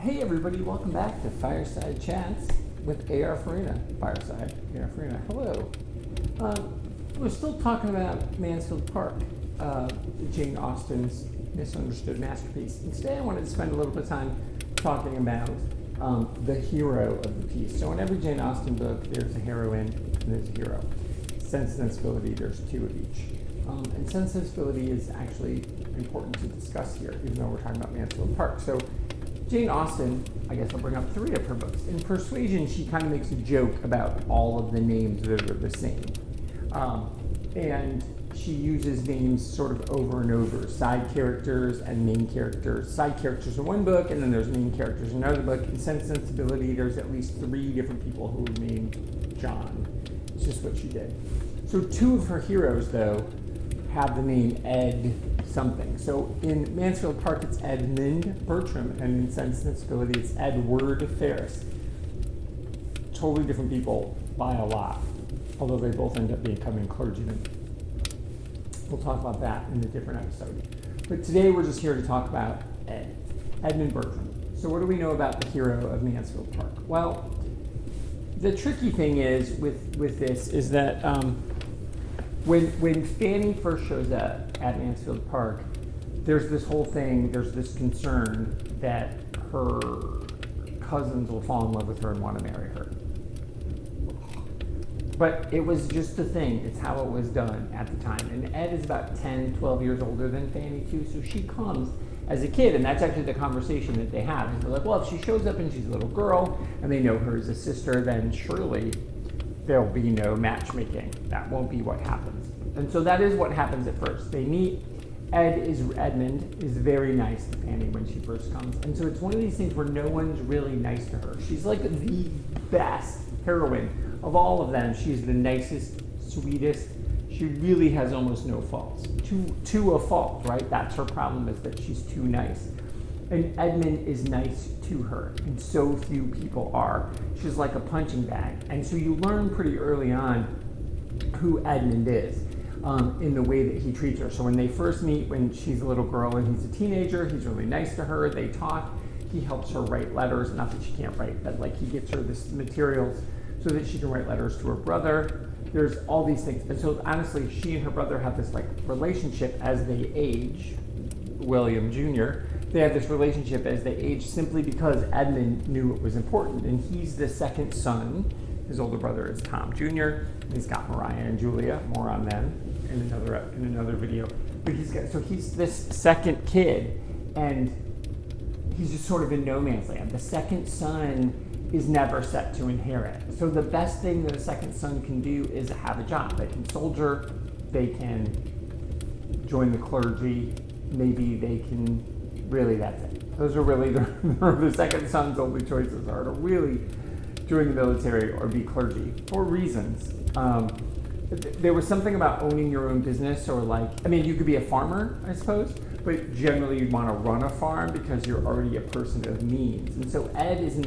Hey everybody, welcome back to Fireside Chats with A.R. Farina. Fireside, A.R. Farina. Hello. We're still talking about Mansfield Park, Jane Austen's misunderstood masterpiece. And today I wanted to spend a little bit of time talking about the hero of the piece. So in every Jane Austen book, there's a heroine and there's a hero. Sense and Sensibility, there's two of each. And Sense and Sensibility is actually important to discuss here, even though we're talking about Mansfield Park. So Jane Austen, I guess I'll bring up 3 of her books. In Persuasion, she kind of makes a joke about all of the names that are the same. And she uses names sort of over and over, side characters and main characters. Side characters in one book, and then there's main characters in another book. In Sense and Sensibility, there's at least 3 different people who are named John. It's just what she did. So 2 of her heroes, though, have the name Ed something. So in Mansfield Park, it's Edmund Bertram, and in Sense and Sensibility, it's Edward Ferris. Totally different people by a lot, although they both end up becoming clergymen. We'll talk about that in a different episode. But today we're just here to talk about Edmund Bertram. So what do we know about the hero of Mansfield Park? Well, the tricky thing is with this is that when Fanny first shows up at Mansfield Park, there's this whole thing, there's this concern that her cousins will fall in love with her and want to marry her. But it was just a thing. It's how it was done at the time. And Ed is about 10, 12 years older than Fanny, too, so she comes as a kid, and that's actually the conversation that they have. And they're like, well, if she shows up and she's a little girl, and they know her as a sister, then surely there'll be no matchmaking. That won't be what happens. And so that is what happens at first. They meet. Edmund is very nice to Fanny when she first comes. And so it's one of these things where no one's really nice to her. She's like the best heroine of all of them. She's the nicest, sweetest. She really has almost no faults. To a fault, right? That's her problem, is that she's too nice. And Edmund is nice to her, and so few people are. She's like a punching bag. And so you learn pretty early on who Edmund is in the way that he treats her. So when they first meet, when she's a little girl and he's a teenager, he's really nice to her. They talk. He helps her write letters. Not that she can't write, but like he gets her this materials so that she can write letters to her brother. There's all these things. And so honestly, she and her brother have this like relationship as they age. William Jr., they have this relationship as they age simply because Edmund knew it was important. And he's the second son. His older brother is Tom Jr., and he's got Mariah and Julia. More on them in another video. But he's this second kid, and he's just sort of in no man's land. The second son is never set to inherit. So the best thing that a second son can do is have a job. They can soldier, they can join the clergy, maybe they can, really that's it. Those are really the second son's only choices are to really join the military or be clergy for reasons. There was something about owning your own business, or you could be a farmer, I suppose, but generally you'd want to run a farm because you're already a person of means. And so Edmund is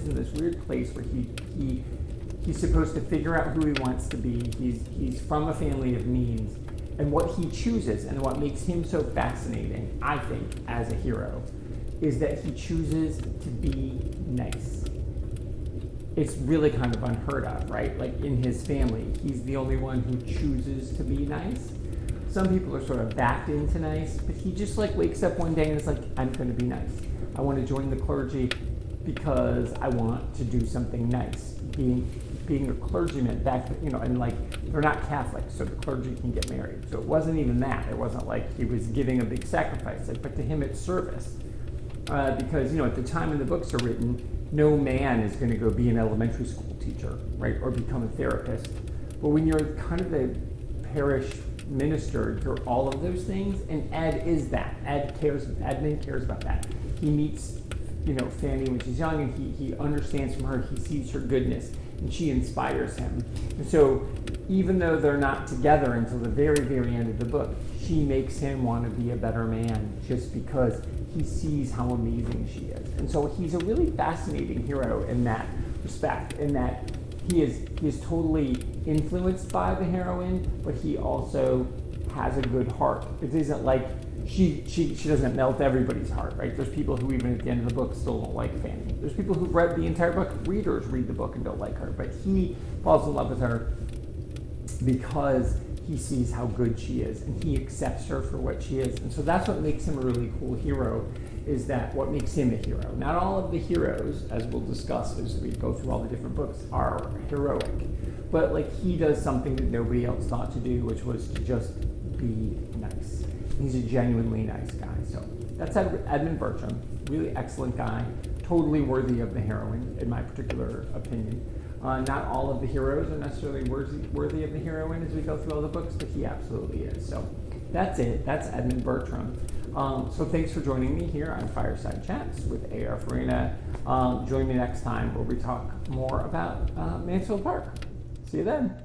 in this weird place where he's supposed to figure out who he wants to be. He's from a family of means. And what he chooses, and what makes him so fascinating, I think, as a hero, is that he chooses to be nice. It's really kind of unheard of, right? Like in his family, he's the only one who chooses to be nice. Some people are sort of backed into nice, but he just like wakes up one day and is like, I'm going to be nice. I want to join the clergy because I want to do something nice. Being a clergyman back, and like they're not Catholic, so the clergy can get married. So it wasn't even that. It wasn't like he was giving a big sacrifice. But to him, it's service. Because at the time when the books are written, no man is going to go be an elementary school teacher, right, or become a therapist. But when you're kind of the parish minister, you're all of those things, and Ed is that. Edmund cares about that. He meets, Fanny when she's young, and he understands from her. He sees her goodness, and she inspires him. And so, even though they're not together until the very, very end of the book, she makes him want to be a better man just because he sees how amazing she is. And so he's a really fascinating hero in that respect, in that he is totally influenced by the heroine, but he also has a good heart. It isn't like she doesn't melt everybody's heart, right? There's people who even at the end of the book still don't like Fanny. There's people who've read the entire book, readers read the book and don't like her, but he falls in love with her because he sees how good she is and he accepts her for what she is. And so that's what makes him a really cool hero, is that what makes him a hero. Not all of the heroes, as we'll discuss as we go through all the different books, are heroic. But like he does something that nobody else thought to do, which was to just be nice. He's a genuinely nice guy. So that's Edmund Bertram, really excellent guy, totally worthy of the heroine, in my particular opinion. Not all of the heroes are necessarily worthy of the heroine as we go through all the books, but he absolutely is. So that's it. That's Edmund Bertram. So thanks for joining me here on Fireside Chats with A.R. Farina. Join me next time where we talk more about Mansfield Park. See you then.